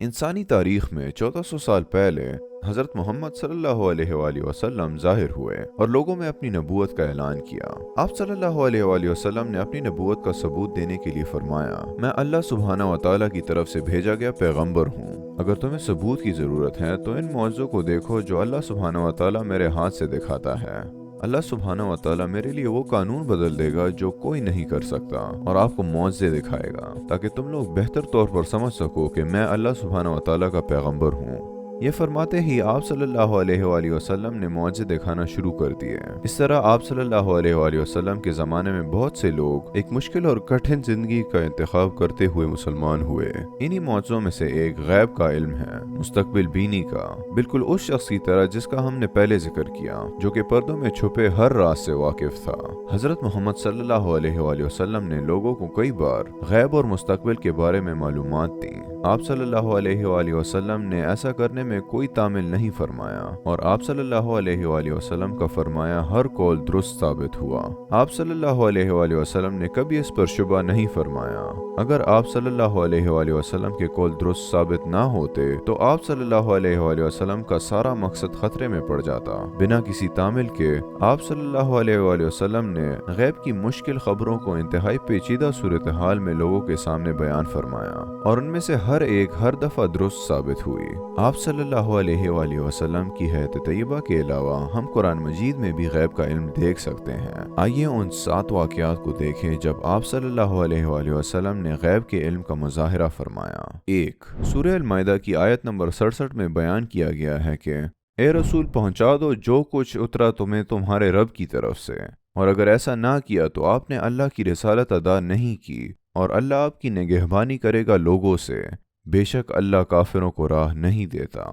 انسانی تاریخ میں 1400 سال پہلے حضرت محمد صلی اللہ علیہ وآلہ وسلم ظاہر ہوئے اور لوگوں میں اپنی نبوت کا اعلان کیا۔ آپ صلی اللہ علیہ وآلہ وسلم نے اپنی نبوت کا ثبوت دینے کے لیے فرمایا، میں اللہ سبحانہ و تعالیٰ کی طرف سے بھیجا گیا پیغمبر ہوں۔ اگر تمہیں ثبوت کی ضرورت ہے تو ان معجزوں کو دیکھو جو اللہ سبحانہ و تعالیٰ میرے ہاتھ سے دکھاتا ہے۔ اللہ سبحانہ و تعالیٰ میرے لیے وہ قانون بدل دے گا جو کوئی نہیں کر سکتا، اور آپ کو معجزے دکھائے گا تاکہ تم لوگ بہتر طور پر سمجھ سکو کہ میں اللہ سبحانہ و تعالیٰ کا پیغمبر ہوں۔ یہ فرماتے ہی آپ صلی اللہ علیہ وآلہ وسلم نے معجزے دکھانا شروع کر دیے۔ اس طرح آپ صلی اللہ علیہ وآلہ وسلم کے زمانے میں بہت سے لوگ ایک مشکل اور کٹھن زندگی کا انتخاب کرتے ہوئے مسلمان ہوئے۔ انہی معجزوں میں سے ایک غیب کا علم ہے، مستقبل بینی کا، بالکل اس شخص کی طرح جس کا ہم نے پہلے ذکر کیا، جو کہ پردوں میں چھپے ہر راز سے واقف تھا۔ حضرت محمد صلی اللہ علیہ وآلہ وسلم نے لوگوں کو کئی بار غیب اور مستقبل کے بارے میں معلومات دیں۔ آپ صلی اللہ علیہ وآلہ وسلم نے ایسا کرنے میں کوئی تعمیل نہیں فرمایا، اور آپ صلی اللہ علیہ وآلہ وسلم کا فرمایا ہر قول درست ثابت ہوا۔ آپ صلی اللہ علیہ وآلہ وسلم نے کبھی اس پر شبہ نہیں فرمایا۔ اگر آپ صلی اللہ علیہ وآلہ وسلم کے قول درست ثابت نہ ہوتے تو آپ صلی اللہ علیہ وآلہ وسلم کا سارا مقصد خطرے میں پڑ جاتا۔ بنا کسی تعمیل کے آپ صلی اللہ علیہ وآلہ وسلم نے غیب کی مشکل خبروں کو انتہائی پیچیدہ صورتحال میں لوگوں کے سامنے بیان فرمایا، اور ان میں سے ہر ایک ہر دفعہ درست ثابت ہوئی۔ آپ صلی اللہ علیہ وآلہ وسلم کی حیات طیبہ کے علاوہ ہم قرآن مجید میں بھی غیب کا علم دیکھ سکتے ہیں۔ آئیے ان 7 واقعات کو دیکھیں جب آپ صلی اللہ علیہ وآلہ وسلم نے غیب کے علم کا مظاہرہ فرمایا۔ 1 سورہ المائدہ کی آیت نمبر 67 میں بیان کیا گیا ہے کہ اے رسول پہنچا دو جو کچھ اترا تمہیں تمہارے رب کی طرف سے، اور اگر ایسا نہ کیا تو آپ نے اللہ کی رسالت ادا نہیں کی، اور اللہ آپ کی نگہبانی کرے گا لوگوں سے، بے شک اللہ کافروں کو راہ نہیں دیتا۔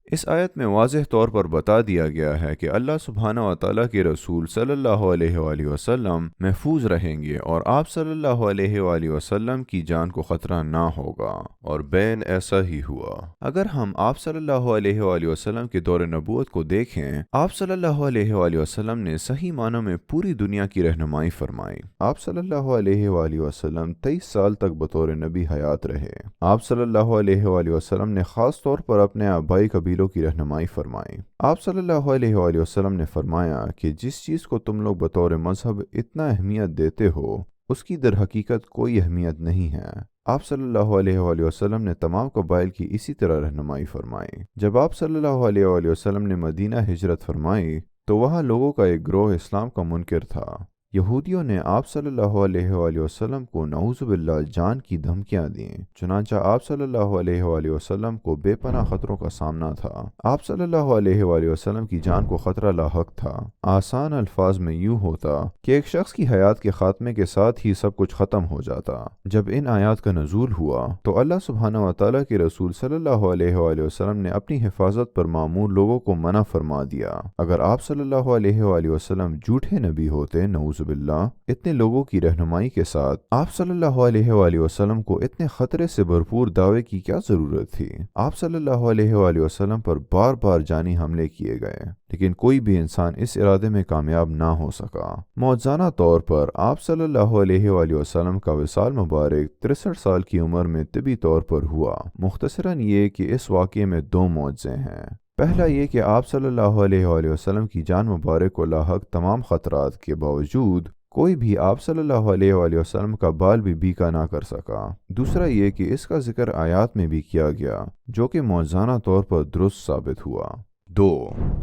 اس آیت میں واضح طور پر بتا دیا گیا ہے کہ اللہ سبحانہ و تعالیٰ کے رسول صلی اللہ علیہ وآلہ وسلم محفوظ رہیں گے، اور آپ صلی اللہ علیہ وآلہ وسلم کی جان کو خطرہ نہ ہوگا، اور بین ایسا ہی ہوا۔ اگر ہم آپ صلی اللہ علیہ وآلہ وسلم کے دور نبوت کو دیکھیں، آپ صلی اللہ علیہ وآلہ وسلم نے صحیح معنوں میں پوری دنیا کی رہنمائی فرمائی۔ آپ صلی اللہ علیہ وآلہ وسلم 23 سال تک بطور نبی حیات رہے۔ آپ صلی اللہ علیہ وآلہ وسلم نے خاص طور پر اپنے آبائی قبیلوں کی رہنمائی فرمائی۔ آپ صلی اللہ علیہ وآلہ وسلم نے فرمایا کہ جس چیز کو تم لوگ بطور مذہب اتنا اہمیت دیتے ہو، اس کی در حقیقت کوئی اہمیت نہیں ہے۔ آپ صلی اللہ علیہ وآلہ وسلم نے تمام قبائل کی اسی طرح رہنمائی فرمائی۔ جب آپ صلی اللہ علیہ وآلہ وسلم نے مدینہ ہجرت فرمائی تو وہاں لوگوں کا ایک گروہ اسلام کا منکر تھا۔ یہودیوں نے آپ صلی اللہ علیہ وآلہ وسلم کو نعوذ باللہ جان کی دھمکیاں دیں، چنانچہ آپ صلی اللہ علیہ وآلہ وسلم کو بے پناہ خطروں کا سامنا تھا۔ آپ صلی اللہ علیہ وآلہ وسلم کی جان کو خطرہ لاحق تھا۔ آسان الفاظ میں یوں ہوتا کہ ایک شخص کی حیات کے خاتمے کے ساتھ ہی سب کچھ ختم ہو جاتا۔ جب ان آیات کا نزول ہوا تو اللہ سبحانہ و تعالیٰ کے رسول صلی اللہ علیہ وآلہ وسلم نے اپنی حفاظت پر معمور لوگوں کو منع فرما دیا۔ اگر آپ صلی اللہ علیہ وآلہ وسلم جھوٹے نبی ہوتے نعوذ باللہ، اتنے لوگوں کی رہنمائی کے ساتھ آپ صلی اللہ علیہ وآلہ وسلم کو اتنے خطرے سے بھرپور دعوے کی کیا ضرورت تھی؟ آپ صلی اللہ علیہ وآلہ وسلم پر بار بار جانی حملے کیے گئے، لیکن کوئی بھی انسان اس ارادے میں کامیاب نہ ہو سکا۔ موجزانہ طور پر آپ صلی اللہ علیہ وآلہ وسلم کا وصال مبارک 63 سال کی عمر میں طبی طور پر ہوا۔ مختصراً یہ کہ اس واقعے میں 2 معجزے ہیں۔ پہلا یہ کہ آپ صلی اللہ علیہ وآلہ وسلم کی جان مبارک کو لاحق تمام خطرات کے باوجود کوئی بھی آپ صلی اللہ علیہ وآلہ وسلم کا بال بھی بیکا نہ کر سکا۔ دوسرا یہ کہ اس کا ذکر آیات میں بھی کیا گیا جو کہ موجزانہ طور پر درست ثابت ہوا۔ 2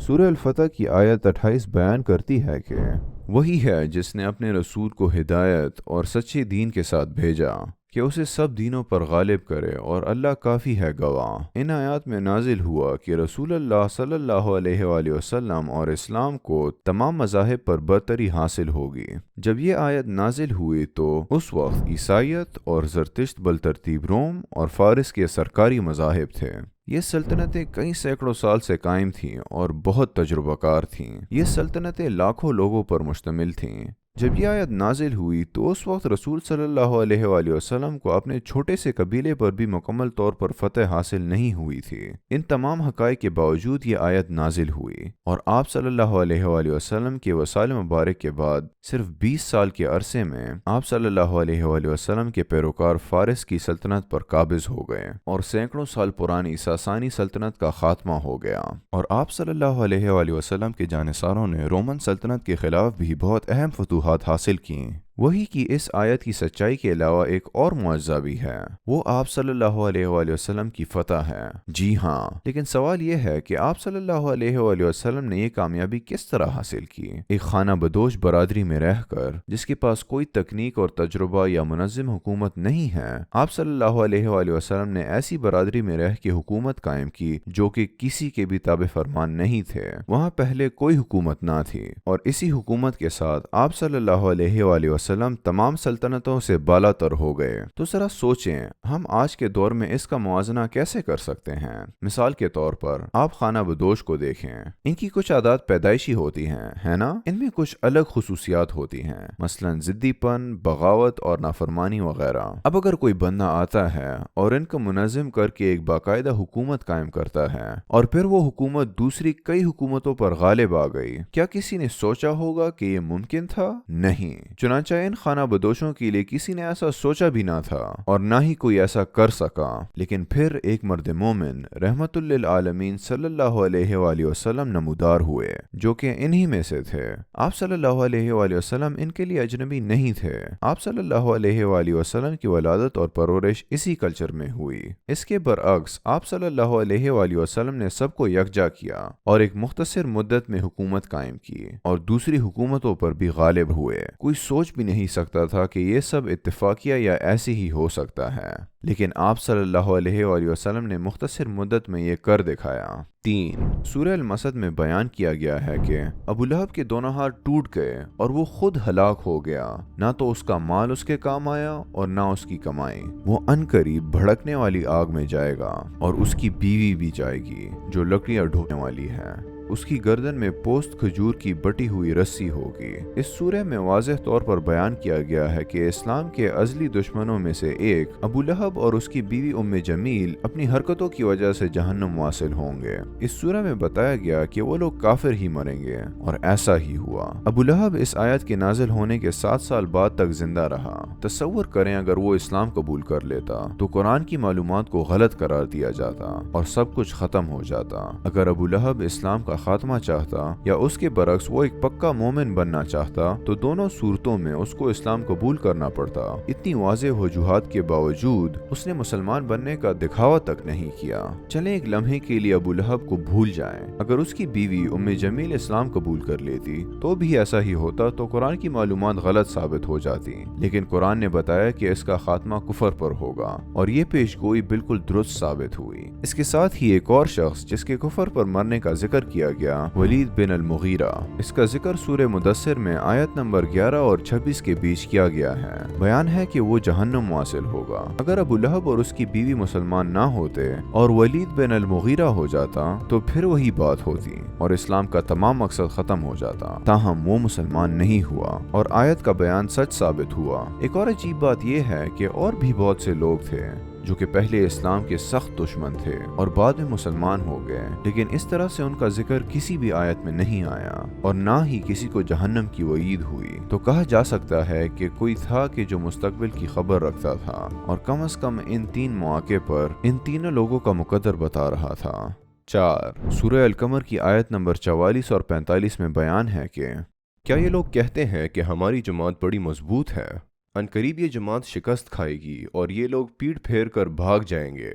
سورہ الفتح کی آیت 28 بیان کرتی ہے کہ وہی ہے جس نے اپنے رسول کو ہدایت اور سچے دین کے ساتھ بھیجا کہ اسے سب دینوں پر غالب کرے، اور اللہ کافی ہے گواہ۔ ان آیات میں نازل ہوا کہ رسول اللہ صلی اللہ علیہ وآلہ وسلم اور اسلام کو تمام مذاہب پر برتری حاصل ہوگی۔ جب یہ آیت نازل ہوئی تو اس وقت عیسائیت اور زرتشت بالترتیب روم اور فارس کے سرکاری مذاہب تھے۔ یہ سلطنتیں کئی سینکڑوں سال سے قائم تھیں اور بہت تجربہ کار تھیں۔ یہ سلطنتیں لاکھوں لوگوں پر مشتمل تھیں۔ جب یہ آیت نازل ہوئی تو اس وقت رسول صلی اللہ علیہ وآلہ وسلم کو اپنے چھوٹے سے قبیلے پر بھی مکمل طور پر فتح حاصل نہیں ہوئی تھی۔ ان تمام حقائق کے باوجود یہ آیت نازل ہوئی اور آپ صلی اللہ علیہ وآلہ وسلم کے وصال مبارک کے بعد صرف 20 سال کے عرصے میں آپ صلی اللہ علیہ وآلہ وسلم کے پیروکار فارس کی سلطنت پر قابض ہو گئے اور سینکڑوں سال پرانی ساسانی سلطنت کا خاتمہ ہو گیا، اور آپ صلی اللہ علیہ وآلہ وسلم کے جانثاروں نے رومن سلطنت کے خلاف بھی بہت اہم فتوحات حاصل کیں۔ وہی کی اس آیت کی سچائی کے علاوہ ایک اور معجزہ بھی ہے، وہ آپ صلی اللہ علیہ وآلہ وسلم کی فتح ہے۔ جی ہاں، لیکن سوال یہ ہے کہ آپ صلی اللہ علیہ وآلہ وسلم نے یہ کامیابی کس طرح حاصل کی؟ ایک خانہ بدوش برادری میں رہ کر، جس کے پاس کوئی تکنیک اور تجربہ یا منظم حکومت نہیں ہے، آپ صلی اللہ علیہ وآلہ وسلم نے ایسی برادری میں رہ کے حکومت قائم کی جو کہ کسی کے بھی تابع فرمان نہیں تھے۔ وہاں پہلے کوئی حکومت نہ تھی، اور اسی حکومت کے ساتھ آپ صلی اللہ علیہ وآلہ وسلم تمام سلطنتوں سے بالا تر ہو گئے۔ تو ذرا سوچیں، ہم آج کے دور میں اس کا موازنہ کیسے کر سکتے ہیں؟ مثال کے طور پر آپ خانہ بدوش کو دیکھیں، ان کی کچھ عادات پیدائشی ہوتی ہیں، ہے نا؟ ان میں کچھ الگ خصوصیات ہوتی ہیں، مثلا ضدی پن، بغاوت اور نافرمانی وغیرہ۔ اب اگر کوئی بندہ آتا ہے اور ان کو منظم کر کے ایک باقاعدہ حکومت قائم کرتا ہے، اور پھر وہ حکومت دوسری کئی حکومتوں پر غالب آ گئی، کیا کسی نے سوچا ہوگا کہ یہ ممکن تھا؟ نہیں۔ چنانچہ ان خانہ بدوشوں کے لیے کسی نے ایسا سوچا بھی نہ تھا اور نہ ہی کوئی ایسا کر سکا، لیکن پھر ایک مرد مومن رحمت للعالمین صلی اللہ علیہ وآلہ وسلم نمودار ہوئے، جو کہ انہی میں سے تھے۔ آپ صلی اللہ علیہ وآلہ وسلم ان کے لیے اجنبی نہیں تھے۔ آپ صلی اللہ علیہ وآلہ وسلم کی ولادت اور پرورش اسی کلچر میں ہوئی۔ اس کے برعکس آپ صلی اللہ علیہ وآلہ وسلم نے سب کو یکجا کیا اور ایک مختصر مدت میں حکومت قائم کی اور دوسری حکومتوں پر بھی غالب ہوئے۔ کوئی سوچ بھی نہیں سکتا تھا کہ یہ سب اتفاقیہ یا ایسے ہی ہو سکتا ہے، لیکن آپ صلی اللہ علیہ وآلہ وسلم نے مختصر مدت میں یہ کر دکھایا۔ 3 سورہ المسد میں بیان کیا گیا ہے کہ ابو لہب کے دونوں ہاتھ ٹوٹ گئے اور وہ خود ہلاک ہو گیا، نہ تو اس کا مال اس کے کام آیا اور نہ اس کی کمائی۔ وہ عنقریب بھڑکنے والی آگ میں جائے گا اور اس کی بیوی بھی جائے گی جو لکڑیاں ڈھونے والی ہے۔ اس کی گردن میں پوست کھجور کی بٹی ہوئی رسی ہوگی۔ اس سورہ میں واضح طور پر بیان کیا گیا ہے کہ اسلام کے ازلی دشمنوں میں سے ایک ابو لہب اور اس کی بیوی ام جمیل اپنی حرکتوں کی وجہ سے جہنم واصل ہوں گے۔ اس سورہ میں بتایا گیا کہ وہ لوگ کافر ہی مریں گے، اور ایسا ہی ہوا۔ ابو لہب اس آیت کے نازل ہونے کے 7 سال بعد تک زندہ رہا۔ تصور کریں اگر وہ اسلام قبول کر لیتا تو قرآن کی معلومات کو غلط قرار دیا جاتا اور سب کچھ ختم ہو جاتا۔ اگر ابو لہب اسلام کا خاتمہ چاہتا یا اس کے برعکس وہ ایک پکا مومن بننا چاہتا تو دونوں صورتوں میں اس کو اسلام قبول کرنا پڑتا۔ اتنی واضح وجوہات کے باوجود اس نے مسلمان بننے کا دکھاوا تک نہیں کیا۔ چلیں ایک لمحے کے لیے ابو لہب کو بھول جائیں۔ اگر اس کی بیوی ام جمیل اسلام قبول کر لیتی تو بھی ایسا ہی ہوتا تو قرآن کی معلومات غلط ثابت ہو جاتی، لیکن قرآن نے بتایا کہ اس کا خاتمہ کفر پر ہوگا، اور یہ پیش گوئی بالکل درست ثابت ہوئی۔ اس کے ساتھ ہی ایک اور شخص جس کے کفر پر مرنے کا ذکر کیا گیا، ولید بن المغیرہ، اس کا ذکر سورہ مدثر میں آیت نمبر 11 اور 26 کے بیچ کیا گیا ہے۔ بیان ہے کہ وہ جہنم واصل ہوگا۔ اگر ابو لہب اور اس کی بیوی مسلمان نہ ہوتے اور ولید بن المغیرہ ہو جاتا تو پھر وہی بات ہوتی اور اسلام کا تمام مقصد ختم ہو جاتا، تاہم وہ مسلمان نہیں ہوا اور آیت کا بیان سچ ثابت ہوا۔ ایک اور عجیب بات یہ ہے کہ اور بھی بہت سے لوگ تھے جو کہ پہلے اسلام کے سخت دشمن تھے اور بعد میں مسلمان ہو گئے، لیکن اس طرح سے ان کا ذکر کسی بھی آیت میں نہیں آیا اور نہ ہی کسی کو جہنم کی وعید ہوئی۔ تو کہا جا سکتا ہے کہ کوئی تھا کہ جو مستقبل کی خبر رکھتا تھا اور کم از کم ان 3 مواقع پر ان تینوں لوگوں کا مقدر بتا رہا تھا۔ 4 سورہ القمر کی آیت نمبر 44 اور 45 میں بیان ہے کہ کیا یہ لوگ کہتے ہیں کہ ہماری جماعت بڑی مضبوط ہے؟ عنقریب یہ جماعت شکست کھائے گی اور یہ لوگ پیٹ پھیر کر بھاگ جائیں گے۔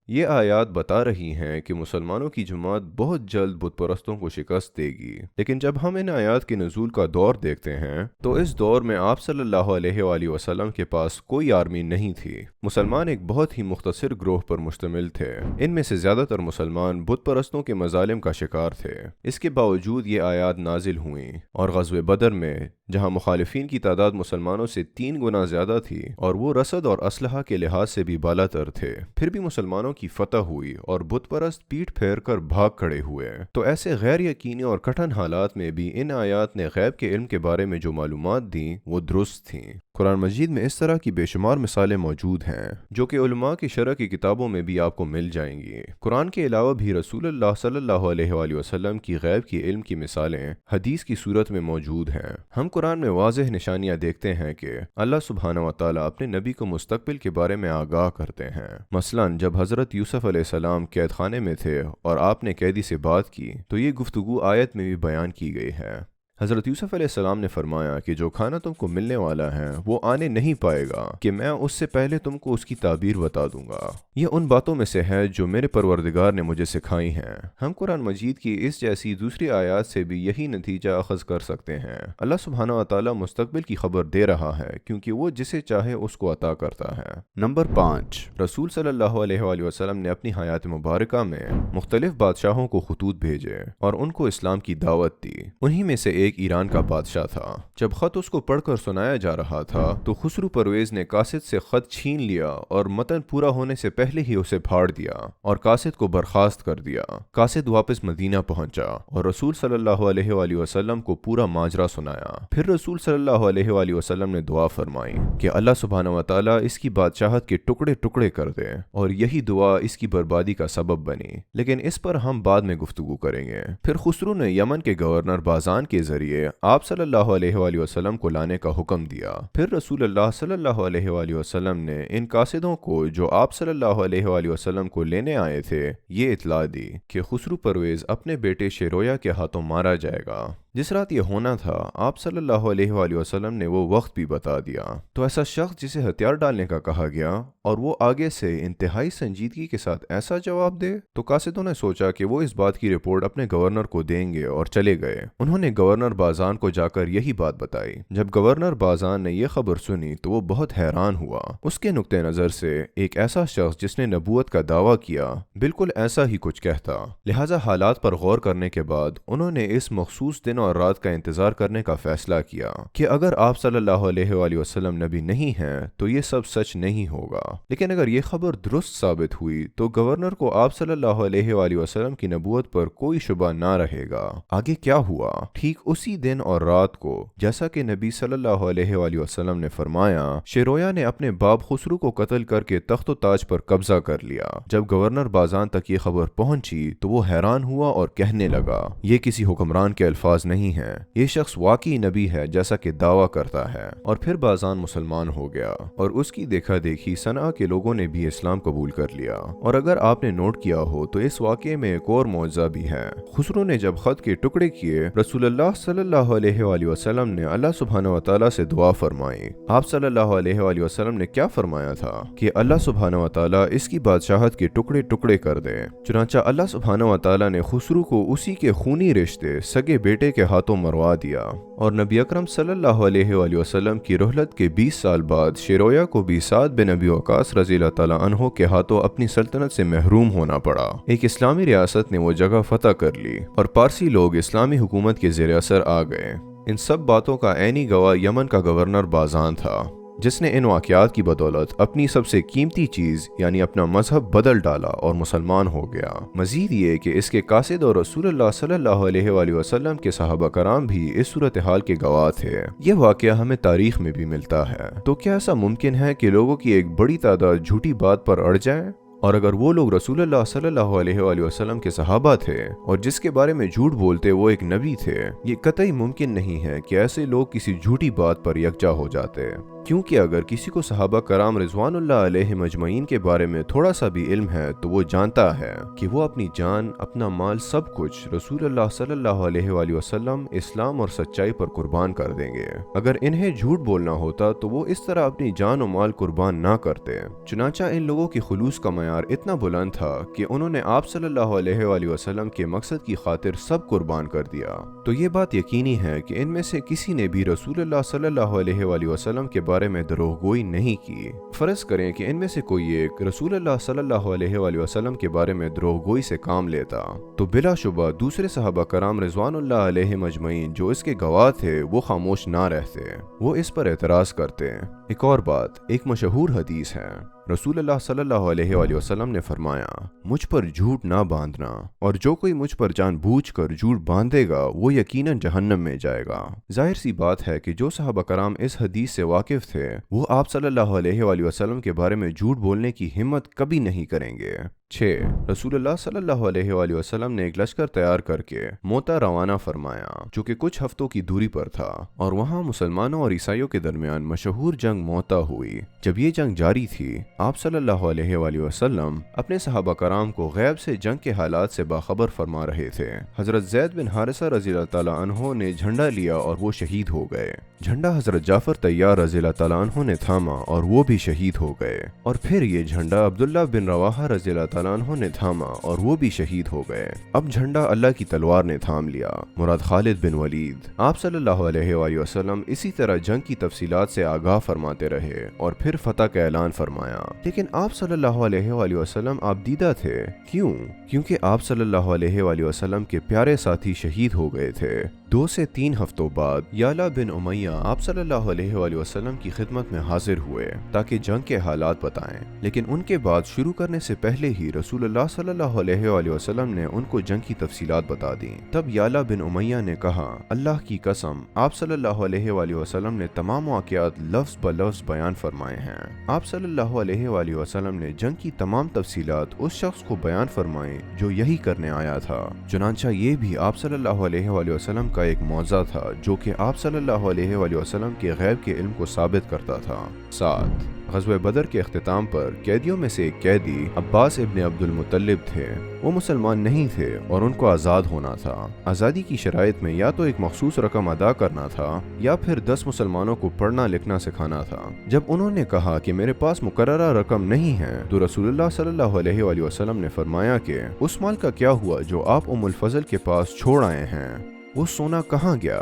یہ آیات بتا رہی ہیں کہ مسلمانوں کی جماعت بہت جلد بت پرستوں کو شکست دے گی، لیکن جب ہم ان آیات کے نزول کا دور دیکھتے ہیں تو اس دور میں آپ صلی اللہ علیہ وآلہ وسلم کے پاس کوئی آرمی نہیں تھی۔ مسلمان ایک بہت ہی مختصر گروہ پر مشتمل تھے۔ ان میں سے زیادہ تر مسلمان بت پرستوں کے مظالم کا شکار تھے۔ اس کے باوجود یہ آیات نازل ہوئیں اور غزوہ بدر میں جہاں مخالفین کی تعداد مسلمانوں سے 3 گنا زیادہ تھی اور وہ رسد اور اسلحہ کے لحاظ سے بھی بالا تر تھے، پھر بھی مسلمانوں کی فتح ہوئی اور بت پرست پیٹ پھیر کر بھاگ کھڑے ہوئے۔ تو ایسے غیر یقینی اور کٹھن حالات میں بھی ان آیات نے غیب کے علم کے بارے میں جو معلومات دیں وہ درست تھیں۔ قرآن مجید میں اس طرح کی بے شمار مثالیں موجود ہیں جو کہ علماء کی شرح کی کتابوں میں بھی آپ کو مل جائیں گی۔ قرآن کے علاوہ بھی رسول اللہ صلی اللہ علیہ وآلہ وسلم کی غیب کی علم کی مثالیں حدیث کی صورت میں موجود ہیں۔ ہم قرآن میں واضح نشانیاں دیکھتے ہیں کہ اللہ سبحانہ و تعالیٰ اپنے نبی کو مستقبل کے بارے میں آگاہ کرتے ہیں۔ مثلاً جب حضرت یوسف علیہ السلام قید خانے میں تھے اور آپ نے قیدی سے بات کی تو یہ گفتگو آیت میں بھی بیان کی گئی ہے۔ حضرت یوسف علیہ السلام نے فرمایا کہ جو کھانا تم کو ملنے والا ہے وہ آنے نہیں پائے گا کہ میں اس سے پہلے تم کو اس کی تعبیر بتا دوں گا۔ یہ ان باتوں میں سے ہے جو میرے پروردگار نے مجھے سکھائی ہیں۔ ہم قرآن مجید کی اس جیسی دوسری آیات سے بھی یہی نتیجہ اخذ کر سکتے ہیں۔ اللہ سبحانہ و تعالیٰ مستقبل کی خبر دے رہا ہے کیونکہ وہ جسے چاہے اس کو عطا کرتا ہے۔ نمبر 5، رسول صلی اللہ علیہ وآلہ وسلم نے اپنی حیات مبارکہ میں مختلف بادشاہوں کو خطوط بھیجے اور ان کو اسلام کی دعوت دی۔ انہی میں سے ایک ایران کا بادشاہ تھا۔ جب خط اس کو پڑھ کر سنایا جا رہا تھا تو خسرو پرویز نے قاصد سے خط چھین لیا اور متن پورا ہونے سے پہلے ہی اسے پھاڑ دیا اور قاصد کو برخاست کر دیا۔ قاصد واپس مدینہ پہنچا اور رسول صلی اللہ علیہ وآلہ وسلم کو پورا ماجرا سنایا۔ پھر رسول صلی اللہ علیہ وآلہ وسلم نے دعا فرمائی کہ اللہ سبحانہ و تعالیٰ اس کی بادشاہت کے ٹکڑے ٹکڑے کر دے، اور یہی دعا اس کی بربادی کا سبب بنی، لیکن اس پر ہم بعد میں گفتگو کریں گے۔ پھر خسرو نے یمن کے گورنر بازان کے ذریعے آپ صلی اللہ علیہ وآلہ وسلم کو لانے کا حکم دیا۔ پھر رسول اللہ صلی اللہ علیہ وآلہ وسلم نے ان قاصدوں کو جو آپ صلی اللہ علیہ وآلہ وسلم کو لینے آئے تھے یہ اطلاع دی کہ خسرو پرویز اپنے بیٹے شیرویا کے ہاتھوں مارا جائے گا۔ جس رات یہ ہونا تھا آپ صلی اللہ علیہ وآلہ وسلم نے وہ وقت بھی بتا دیا۔ تو ایسا شخص جسے ہتھیار ڈالنے کا کہا گیا اور وہ آگے سے انتہائی سنجیدگی کے ساتھ ایسا جواب دے تو قاصدوں نے سوچا کہ وہ اس بات کی رپورٹ اپنے گورنر کو دیں گے اور چلے گئے۔ انہوں نے گورنر بازان کو جا کر یہی بات بتائی۔ جب گورنر بازان نے یہ خبر سنی تو وہ بہت حیران ہوا۔ اس کے نقطہ نظر سے ایک ایسا شخص جس نے نبوت کا دعویٰ کیا بالکل ایسا ہی کچھ کہتا۔ لہٰذا حالات پر غور کرنے کے بعد انہوں نے اس مخصوص دن اور رات کا انتظار کرنے کا فیصلہ کیا کہ اگر آپ صلی اللہ علیہ وآلہ وسلم نبی نہیں ہیں تو یہ سب سچ نہیں ہوگا، لیکن اگر یہ خبر درست ثابت ہوئی تو گورنر کو آپ صلی اللہ علیہ وآلہ وسلم کی نبوت پر کوئی شبہ نہ رہے گا۔ آگے کیا ہوا؟ ٹھیک اسی دن اور رات کو جیسا کہ نبی صلی اللہ علیہ وآلہ وسلم نے فرمایا، شیرویا نے اپنے باپ خسرو کو قتل کر کے تخت و تاج پر قبضہ کر لیا۔ جب گورنر بازان تک یہ خبر پہنچی تو وہ حیران ہوا اور کہنے لگا یہ کسی حکمران کے الفاظ نہیں ہیں، یہ شخص واقعی نبی ہے جیسا کہ دعویٰ کرتا ہے۔ اور پھر بازان مسلمان ہو گیا اور اس کی دیکھا دیکھی صنعا کے لوگوں نے بھی اسلام قبول کر لیا۔ اور اگر آپ نے نوٹ کیا ہو تو اس واقعے میں ایک اور معجزہ بھی ہے۔ خسرو نے جب خط کے ٹکڑے کیے رسول اللہ صلی اللہ علیہ وآلہ وسلم نے اللہ سبحانہ و تعالیٰ سے دعا فرمائی۔ آپ صلی اللہ علیہ وآلہ وسلم نے کیا فرمایا تھا کہ اللہ سبحانہ و تعالیٰ اس کی بادشاہت کے ٹکڑے ٹکڑے کر دے۔ چنانچہ اللہ سبحانہ و تعالیٰ نے خسرو کو اسی کے خونی رشتے سگے بیٹے کے ہاتھوں مروا دیا، اور نبی اکرم صلی اللہ علیہ وآلہ وسلم کی رحلت کے 20 سال بعد شیرویا کو بھی سعد بن ابی وقاص رضی اللہ تعالیٰ عنہ کے ہاتھوں اپنی سلطنت سے محروم ہونا پڑا۔ ایک اسلامی ریاست نے وہ جگہ فتح کر لی اور پارسی لوگ اسلامی حکومت کے زیر اثر آ گئے۔ ان سب باتوں کا عینی گواہ یمن کا گورنر بازان تھا، جس نے ان واقعات کی بدولت اپنی سب سے قیمتی چیز یعنی اپنا مذہب بدل ڈالا اور مسلمان ہو گیا۔ مزید یہ کہ اس کے قاصد اور رسول اللہ صلی اللہ علیہ وآلہ وسلم کے صحابہ کرام بھی اس صورتحال کے گواہ تھے۔ یہ واقعہ ہمیں تاریخ میں بھی ملتا ہے۔ تو کیا ایسا ممکن ہے کہ لوگوں کی ایک بڑی تعداد جھوٹی بات پر اڑ جائیں؟ اور اگر وہ لوگ رسول اللہ صلی اللہ علیہ وآلہ وسلم کے صحابہ تھے اور جس کے بارے میں جھوٹ بولتے وہ ایک نبی تھے، یہ قطعی ممکن نہیں ہے کہ ایسے لوگ کسی جھوٹی بات پر یکجا ہو جاتے، کیونکہ اگر کسی کو صحابہ کرام رضوان اللہ علیہ مجمعین کے بارے میں تھوڑا سا بھی علم ہے تو وہ جانتا ہے کہ وہ اپنی جان، اپنا مال، سب کچھ رسول اللہ صلی اللہ علیہ وآلہ وسلم، اسلام اور سچائی پر قربان کر دیں گے۔ اگر انہیں جھوٹ بولنا ہوتا تو وہ اس طرح اپنی جان و مال قربان نہ کرتے۔ چنانچہ ان لوگوں کی خلوص کا معیار اتنا بلند تھا کہ انہوں نے آپ صلی اللہ علیہ وآلہ وسلم کے مقصد کی خاطر سب قربان کر دیا۔ تو یہ بات یقینی ہے کہ ان میں سے کسی نے بھی رسول اللہ صلی اللہ علیہ وآلہ وسلم کے بارے بارے میں دروغگوئی نہیں کی۔ فرض کریں کہ ان میں سے کوئی ایک رسول اللہ صلی اللہ علیہ وآلہ وسلم کے بارے میں دروغگوئی سے کام لیتا تو بلا شبہ دوسرے صحابہ کرام رضوان اللہ علیہم اجمعین جو اس کے گواہ تھے وہ خاموش نہ رہتے، وہ اس پر اعتراض کرتے۔ ایک اور بات، ایک مشہور حدیث ہے، رسول اللہ صلی اللہ علیہ وآلہ وسلم نے فرمایا، مجھ پر جھوٹ نہ باندھنا، اور جو کوئی مجھ پر جان بوجھ کر جھوٹ باندھے گا وہ یقیناً جہنم میں جائے گا۔ ظاہر سی بات ہے کہ جو صحابہ کرام اس حدیث سے واقف تھے وہ آپ صلی اللہ علیہ وآلہ وسلم کے بارے میں جھوٹ بولنے کی ہمت کبھی نہیں کریں گے۔ 6. رسول اللہ صلی اللہ علیہ وآلہ وسلم نے ایک لشکر تیار کر کے موتا روانہ فرمایا جو کہ کچھ ہفتوں کی دوری پر تھا، اور وہاں مسلمانوں اور عیسائیوں کے درمیان مشہور جنگ موتا ہوئی۔ جب یہ جنگ جاری تھی آپ صلی اللہ علیہ وآلہ وسلم اپنے صحابہ کرام کو غیب سے جنگ کے حالات سے باخبر فرما رہے تھے۔ حضرت زید بن حارثہ رضی اللہ تعالیٰ عنہ نے جھنڈا لیا اور وہ شہید ہو گئے۔ جھنڈا حضرت جعفر طیار رضی اللہ تعالیٰ عنہ نے تھاما اور وہ بھی شہید ہو گئے، اور پھر یہ جھنڈا عبداللہ بن رواحہ رضی اللہ تعالیٰ عنہ نے تھاما اور وہ بھی شہید ہو گئے۔ اب جھنڈا اللہ کی تلوار نے تھام لیا، مراد خالد بن ولید۔ آپ صلی اللہ علیہ وآلہ وسلم اسی طرح جنگ کی تفصیلات سے آگاہ فرماتے رہے اور پھر فتح کا اعلان فرمایا، لیکن آپ صلی اللہ علیہ وآلہ وسلم آپ دیدہ تھے۔ کیوں؟ کیونکہ آپ صلی اللہ علیہ وآلہ وسلم کے پیارے ساتھی شہید ہو گئے تھے۔ 2 سے 3 ہفتوں بعد یالا بن امیہ آپ صلی اللہ علیہ وآلہ وسلم کی خدمت میں حاضر ہوئے تاکہ جنگ کے حالات بتائیں، لیکن ان کے بعد شروع کرنے سے پہلے ہی رسول اللہ صلی اللہ علیہ وآلہ وسلم نے ان کو جنگ کی تفصیلات بتا دیں۔ تب یالا بن امیہ نے کہا، اللہ کی قسم آپ صلی اللہ علیہ وآلہ وسلم نے تمام واقعات لفظ بلفظ بیان فرمائے ہیں۔ آپ صلی اللہ علیہ وآلہ وسلم نے جنگ کی تمام تفصیلات اس شخص کو بیان فرمائیں جو یہی کرنے آیا تھا۔ چنانچہ یہ بھی آپ صلی اللہ علیہ وآلہ وسلم کا ایک معجزہ تھا جو کہ آپ صلی اللہ علیہ وآلہ وسلم کے غیب کے علم کو ثابت کرتا تھا۔ 7. غزوہ بدر کے اختتام پر قیدیوں میں سے ایک قیدی عباس ابن عبد المطلب تھے۔ وہ مسلمان نہیں تھے اور ان کو آزاد ہونا تھا۔ آزادی کی شرائط میں یا تو ایک مخصوص رقم ادا کرنا تھا یا پھر 10 مسلمانوں کو پڑھنا لکھنا سکھانا تھا۔ جب انہوں نے کہا کہ میرے پاس مقررہ رقم نہیں ہے تو رسول اللہ صلی اللہ علیہ وآلہ وسلم نے فرمایا کہ اس مال کا کیا ہوا جو آپ ام الفضل کے پاس چھوڑ آئے ہیں؟ وہ سونا کہاں گیا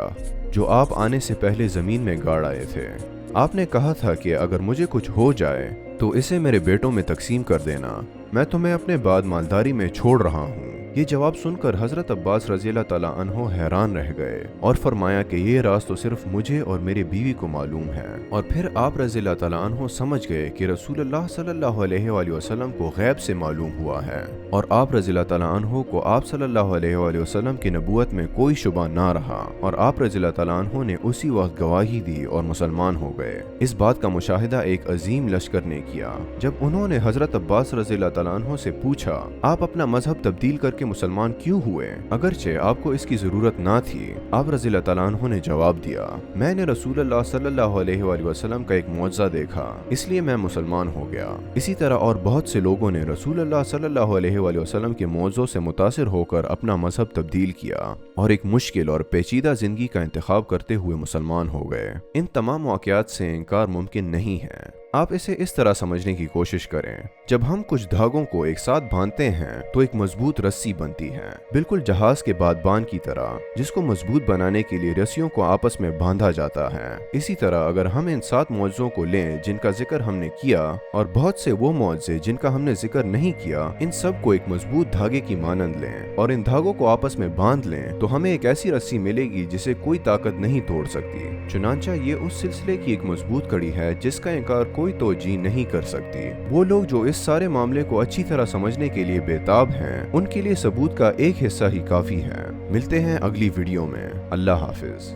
جو آپ آنے سے پہلے زمین میں گاڑ آئے تھے؟ آپ نے کہا تھا کہ اگر مجھے کچھ ہو جائے تو اسے میرے بیٹوں میں تقسیم کر دینا، میں تمہیں اپنے بعد مالداری میں چھوڑ رہا ہوں۔ یہ جواب سن کر حضرت عباس رضی اللہ تعالیٰ عنہ حیران رہ گئے اور فرمایا کہ یہ راز تو صرف مجھے اور میری بیوی کو معلوم ہے۔ اور پھر آپ رضی اللہ تعالیٰ عنہ سمجھ گئے کہ رسول اللہ صلی اللہ علیہ وآلہ وسلم کو غیب سے معلوم ہوا ہے، اور آپ رضی اللہ تعالیٰ عنہ کو آپ صلی اللہ علیہ وآلہ وسلم کی نبوت میں کوئی شبہ نہ رہا، اور آپ رضی اللہ تعالیٰ عنہ نے اسی وقت گواہی دی اور مسلمان ہو گئے۔ اس بات کا مشاہدہ ایک عظیم لشکر نے کیا۔ جب انہوں نے حضرت عباس رضی اللہ تعالیٰ عنہ سے پوچھا، آپ اپنا مذہب تبدیل کر کے مسلمان کیوں ہوئے اگرچہ آپ کو اس کی ضرورت نہ تھی؟ آپ رضی اللہ تعالیٰ عنہ نے جواب دیا، میں نے رسول اللہ صلی اللہ علیہ وآلہ وسلم کا ایک معجزہ دیکھا، اس لیے میں مسلمان ہو گیا۔ اسی طرح اور بہت سے لوگوں نے رسول اللہ صلی اللہ علیہ وآلہ وسلم کے معجزوں سے متاثر ہو کر اپنا مذہب تبدیل کیا اور ایک مشکل اور پیچیدہ زندگی کا انتخاب کرتے ہوئے مسلمان ہو گئے۔ ان تمام واقعات سے انکار ممکن نہیں ہے۔ آپ اسے اس طرح سمجھنے کی کوشش کریں، جب ہم کچھ دھاگوں کو ایک ساتھ باندھتے ہیں تو ایک مضبوط رسی بنتی ہے، بالکل جہاز کے بادبان کی طرح جس کو مضبوط بنانے کے لیے رسیوں کو آپس میں باندھا جاتا ہے۔ اسی طرح اگر ہم ان 7 معجزوں کو لیں جن کا ذکر ہم نے کیا اور بہت سے وہ معجزے جن کا ہم نے ذکر نہیں کیا، ان سب کو ایک مضبوط دھاگے کی مانند لیں اور ان دھاگوں کو آپس میں باندھ لیں تو ہمیں ایک ایسی رسی ملے گی جسے کوئی طاقت نہیں توڑ سکتی۔ چنانچہ یہ اس سلسلے کی ایک مضبوط کڑی ہے جس کا انکار کوئی توجیہ نہیں کر سکتی۔ وہ لوگ جو اس سارے معاملے کو اچھی طرح سمجھنے کے لیے بےتاب ہیں، ان کے لیے ثبوت کا ایک حصہ ہی کافی ہے۔ ملتے ہیں اگلی ویڈیو میں۔ اللہ حافظ۔